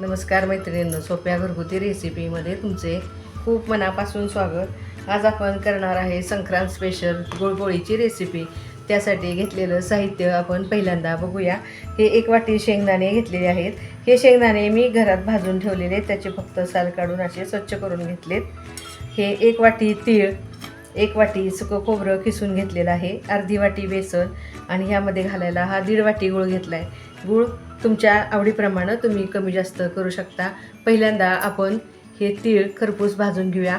नमस्कार मैत्रिणींनो, सोप्या घरगुती रेसिपीमध्ये तुमचे खूप मनापासून स्वागत। आज आपण करणार आहे संक्रांत स्पेशल गुळपोळीची रेसिपी। त्यासाठी घेतलेलं साहित्य आपण पहिल्यांदा बघूया। हे 1 वाटी शेंगदाणे घेतलेले आहेत। हे शेंगदाणे मी घरात भाजून ठेवलेले आहेत, त्याचे फक्त साल काढून असे स्वच्छ करून घेतलेत। हे 1 वाटी तीळ, 1 वाटी सुकं खोबरं किसून घेतलेलं आहे, अर्धी वाटी बेसन आणि ह्यामध्ये घालायला हा 1.5 वाटी गूळ घेतला आहे। गूळ तुमच्या आवडीप्रमाणे तुम्ही कमी जास्त करू शकता। पहिल्यांदा आपण हे तीळ खरपूस भाजून घेऊया।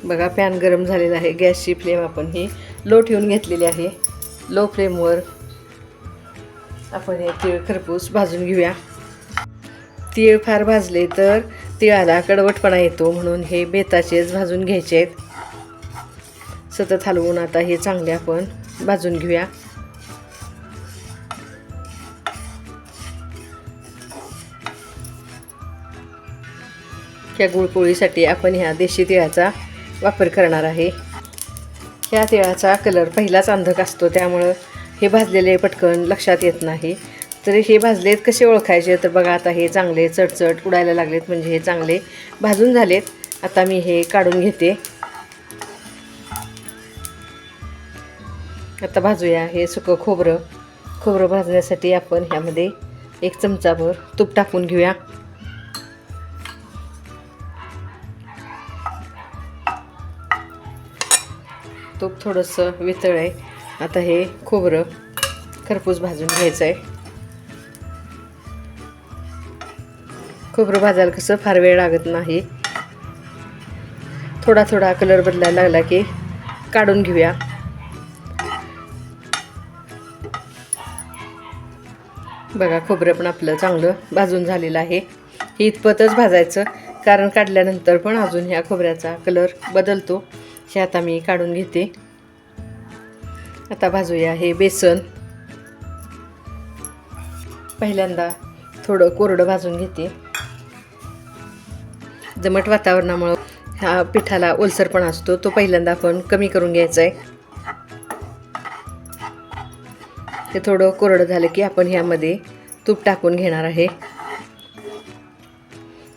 बघा पॅन गरम झालेला आहे, गॅसची फ्लेम आपण ही लो ठेवून घेतलेली आहे। लो फ्लेमवर आपण हे तीळ खरपूस भाजून घेऊया। तीळ फार भाजले तर तिळाला कडवटपणा येतो, म्हणून हे बेताचेच भाजून घ्यायचे आहेत। सतत हलवून आता हे चांगले आपण भाजून घेऊया। या गुळपोळीसाठी आपण ह्या देशी तिळाचा वापर करणार आहे। ह्या तिळाचा कलर पहिलाच अंधक असतो, त्यामुळं हे भाजलेले पटकन लक्षात येत नाही। तर हे भाजलेत कसे ओळखायचे, तर बघा आता हे चांगले चटचट उडायला लागलेत, म्हणजे हे चांगले भाजून झालेत। आता मी हे काढून घेते। आता भाजूया हे सुकं खोबरं। खोबरं भाजण्यासाठी आपण ह्यामध्ये 1 चमचाभर तूप टाकून घेऊया। तूप थोडंसं वितळ आहे। आता हे खोबरं खरपूस भाजून घ्यायचं आहे। खोबरं भाजायला कसं फार वेळ लागत नाही। थोडा थोडा कलर बदलायला लागला की काढून घेऊया। बघा खोबरं पण आपलं चांगलं भाजून झालेलं आहे। हे इतपतच भाजायचं, कारण काढल्यानंतर पण अजून ह्या खोबऱ्याचा कलर बदलतो। हे आता मी काढून घेते। आता भाजूया हे बेसन। पहिल्यांदा थोडं कोरडं भाजून घेते। दमट वातावरणामुळे ह्या पिठाला ओलसरपणा असतो, तो पहिल्यांदा आपण कमी करून घ्यायचा आहे। हे थोडं कोरडं झालं की आपण ह्यामध्ये तूप टाकून घेणार आहे।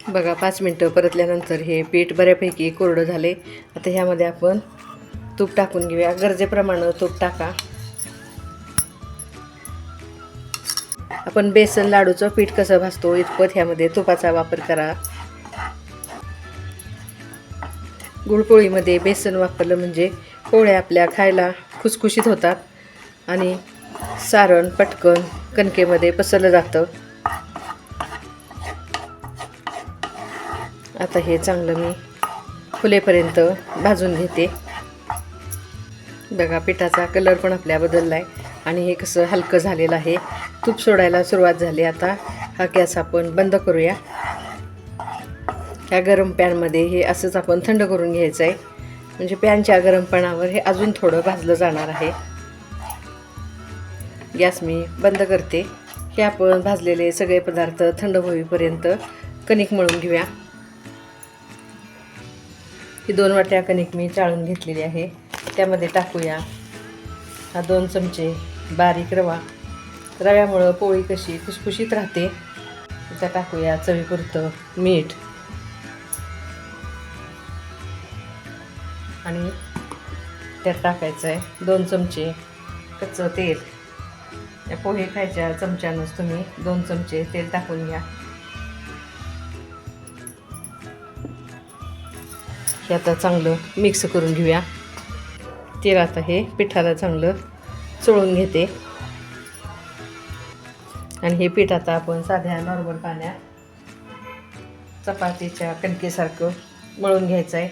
बघा 5 मिनटं परतल्यानंतर हे पीठ बऱ्यापैकी कोरडं झाले। आता ह्यामध्ये आपण तूप टाकून घेऊया। गरजेप्रमाणे तूप टाका। आपण बेसन लाडूचं पीठ कसं भाजतो इतपत ह्यामध्ये तुपाचा वापर करा। गुळपोळीमध्ये बेसन वापरलं म्हणजे पोळ्या आपल्या खायला खुसखुशीत होतात आणि सारण पटकन कणकेमध्ये पसरलं जातं। आता हे चांगलं मी फुलेपर्यंत भाजून घेते। बघा पिठाचा कलर पण आपल्या बदलला आहे आणि हे कसं हलकं झालेलं आहे, तूप सोडायला सुरुवात झाली। आता हा गॅस आपण बंद करूया। ह्या गरम पॅनमध्ये हे असंच आपण थंड करून घ्यायचं आहे, म्हणजे पॅनच्या गरमपणावर हे अजून थोडं भाजलं जाणार आहे। गॅस मी बंद करते। हे आपण भाजलेले सगळे पदार्थ थंड होईपर्यंत कणिक मळून घेऊया। ही 2 वाट्या कणिक मी चाळून घेतलेली आहे। त्यामध्ये टाकूया हा 2 चमचे बारीक रवा। रव्यामुळं पोळी कशी खुसखुशीत राहते। त्याचा टाकूया चवीपुरतं मीठ आणि त्यात टाकायचं आहे 2 चमचे कच्चं तेल। या पोहे खायच्या चमच्यानंच तुम्ही 2 चमचे तेल टाकून घ्या। हे आता चांगलं मिक्स करून घेऊया। तेल आता हे पिठाला चांगलं चोळून घेते आणि हे पीठ आता आपण साध्या नॉर्मल पाण्यात चपातीच्या कणकेसारखं मळून घ्यायचं आहे।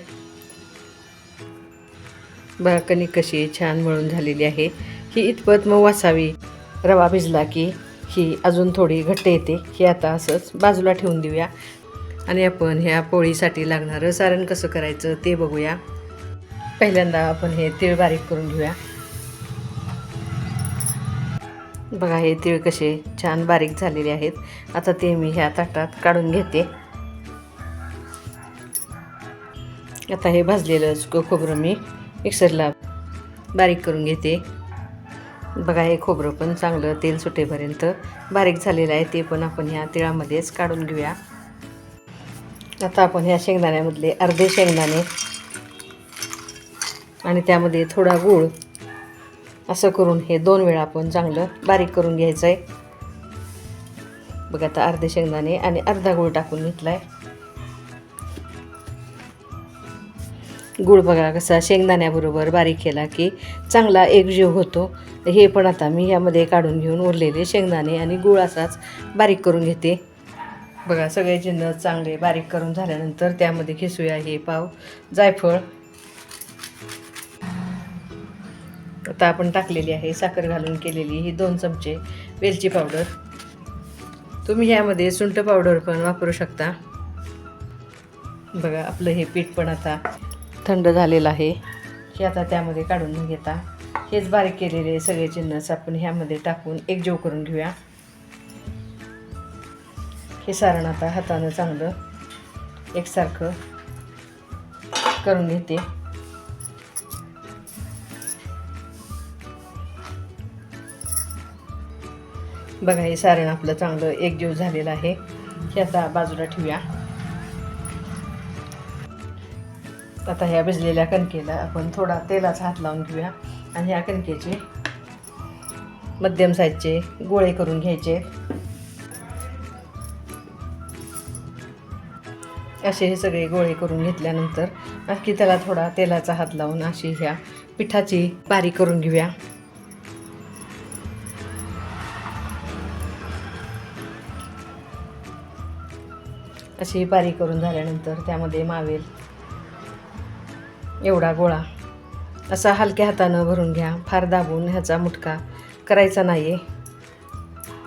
बघा कणिक कशी छान मळून झालेली आहे। ही इतपत मऊ असावी। रवा भिजला की ही अजून थोडी घट्ट येते। हे आता असंच बाजूला ठेवून देऊया आणि आपण ह्या पोळीसाठी लागणारं सारण कसं करायचं ते बघूया। पहिल्यांदा आपण हे तीळ बारीक करून घेऊया। बघा हे तीळ कसे छान बारीक झालेले आहेत। आता ते मी ह्या ताटात काढून घेते। आता हे भाजलेलं सुकं खोबरं मी मिक्सरला बारीक करून घेते। बघा हे खोबरं पण चांगलं तेल सुटेपर्यंत बारीक झालेलं आहे, ते पण आपण ह्या तिळामध्येच काढून घेऊया. आता आपण ह्या शेंगदाण्यामधले अर्धे शेंगदाणे आणि त्यामध्ये थोडा गूळ असं करून हे 2 वेळा आपण चांगलं बारीक करून घ्यायचं आहे. बघा आता अर्धे शेंगदाणे आणि अर्धा गूळ टाकून घेतला आहे. गूळ बघा कसा शेंगदाण्याबरोबर बारीक केला की चांगला एकजीव होतो. हे पण आता मी यामध्ये काढून घेऊन उरलेले शेंगदाणे आणि गूळ असाच बारीक करून घेते. बघा सगळे जिन्नस चांगले बारीक करून झाल्यानंतर त्यामध्ये खिसूया हे पाव जायफळ. आता आपण टाकलेली आहे साखर घालून केलेली ही 2 चमचे वेलची पावडर. तुम्ही यामध्ये सुंठ पावडर पण वापरू शकता. बघा आपलं हे पीठ पण आता थंड झालेलं आहे. हे आता त्यामध्ये काढून घेता हेच बारीक केलेले सगळे जिन्नस आपण ह्यामध्ये टाकून एकजीव करून घेऊया. हे सारण आता हातानं चांगलं एकसारखं करून घेते. बघा हे सारण आपलं चांगलं एकजीव झालेलं आहे. हे आता बाजूला ठेवूया. आता ह्या भिजलेल्या कणकेला आपण थोडा तेलाचा हात लावून घेऊया आणि ह्या कणकेचे मध्यम साईजचे गोळे करून घ्यायचे. असे हे सगळे गोळे करून घेतल्यानंतर आणखी त्याला थोडा तेलाचा हात लावून अशी ह्या पिठाची बारीक करून घेऊया. अशी बारीक करून झाल्यानंतर त्यामध्ये मावेल एवढा गोळा असा हलक्या हातानं भरून घ्या. फार दाबून ह्याचा मुटका करायचा नाही,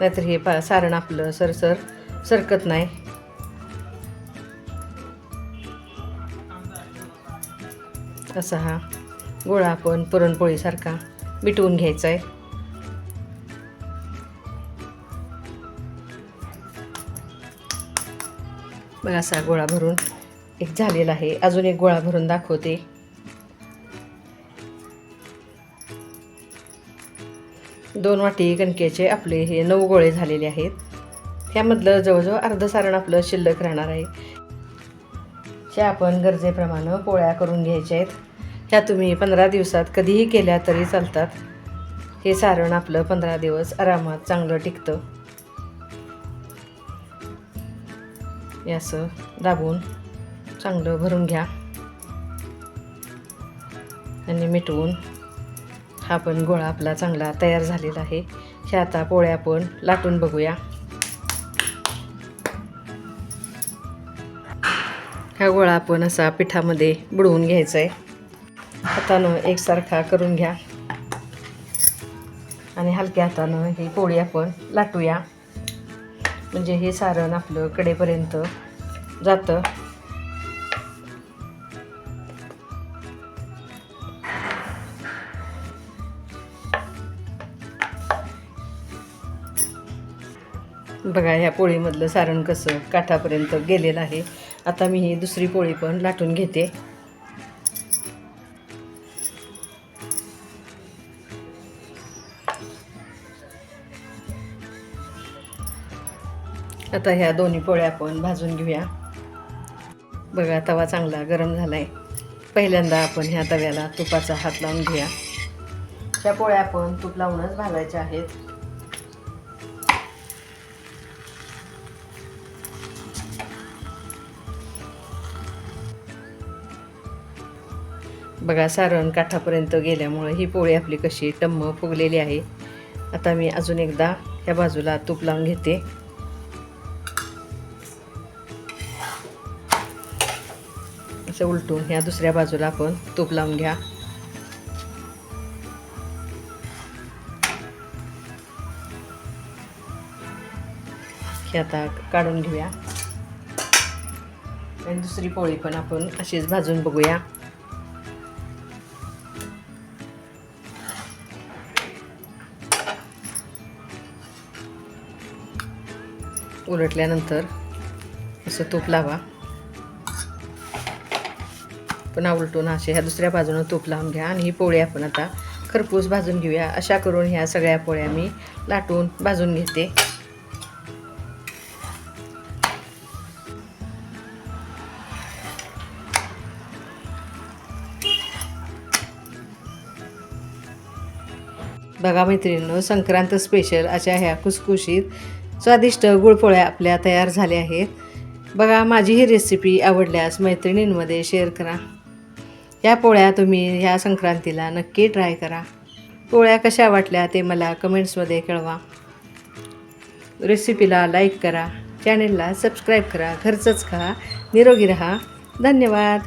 नाहीतर हे सारण आपलं सरकत नाही. असा हा गोळा आपण पुरणपोळीसारखा मिटवून घ्यायचा आहे. बघा असा गोळा भरून एक झालेला आहे. अजून एक गोळा भरून दाखवते. दोन वाटी कणकेचे आपले हे 9 गोळे झालेले आहेत. ह्यामधलं जवळजवळ अर्ध सारण आपलं शिल्लक राहणार आहे. ह्या आपण गरजेप्रमाणे पोळ्या करून घ्यायच्या आहेत. ह्या तुम्ही 15 दिवसात कधीही केल्या तरी चालतात. हे सारण आपलं 15 दिवस आरामात चांगलं टिकतं. हे असं दाबून चांगलं भरून घ्या आणि मिटवून हा पण गोळा आपला चांगला तयार झालेला आहे. ह्या आता पोळ्या आपण लाटून बघूया. हा गोळा आपण असा पिठामध्ये बुडवून घ्यायचा आहे. हातानं एकसारखा करून घ्या आणि हलक्या हातानं ही पोळी आपण लाटूया, म्हणजे हे सारण आपलं कडेपर्यंत जातं. बघा ह्या पोळीमधलं सारण कसं काठापर्यंत गेलेलं आहे. आता मी ही दुसरी पोळी पण लाटून घेते. आता ह्या दोन्ही पोळ्या आपण भाजून घेऊया. बघा तवा चांगला गरम झाला आहे. पहिल्यांदा आपण ह्या तव्याला तुपाचा हात लावून घेऊया. ह्या पोळ्या आपण तूप लावूनच भाजायच्या आहेत. बघा सारण काठापर्यंत गेल्यामुळे ही पोळी आपली कशी टम्म फुगलेली आहे. आता मी अजून एकदा ह्या बाजूला तूप लावून घेते. असं उलटून ह्या दुसऱ्या बाजूला आपण तूप लावून घ्या. हे आता काढून घेऊया आणि दुसरी पोळी पण आपण अशीच भाजून बघूया. उलटल्यानंतर असं तूप लावा. पुन्हा उलटून असे ह्या दुसऱ्या बाजूनं तूप लावून घ्या आणि ही पोळी आपण आता खरपूस भाजून घेऊया. अशा करून ह्या सगळ्या पोळ्या मी लाटून भाजून घेते. बघा मैत्रिणींनो, संक्रांत स्पेशल अशा ह्या खुसखुशीत स्वादिष्ट गुळपोळ्या आपल्या तयार झाल्या आहेत. बघा, माझी ही रेसिपी आवडल्यास मैत्रिणींमध्ये शेअर करा. या पोळ्या तुम्ही ह्या संक्रांतीला नक्की ट्राय करा. पोळ्या कशा वाटल्या ते मला कमेंट्समध्ये कळवा. रेसिपीला लाईक करा, चॅनेलला सबस्क्राईब करा. घरचंच खा, निरोगी रहा. धन्यवाद.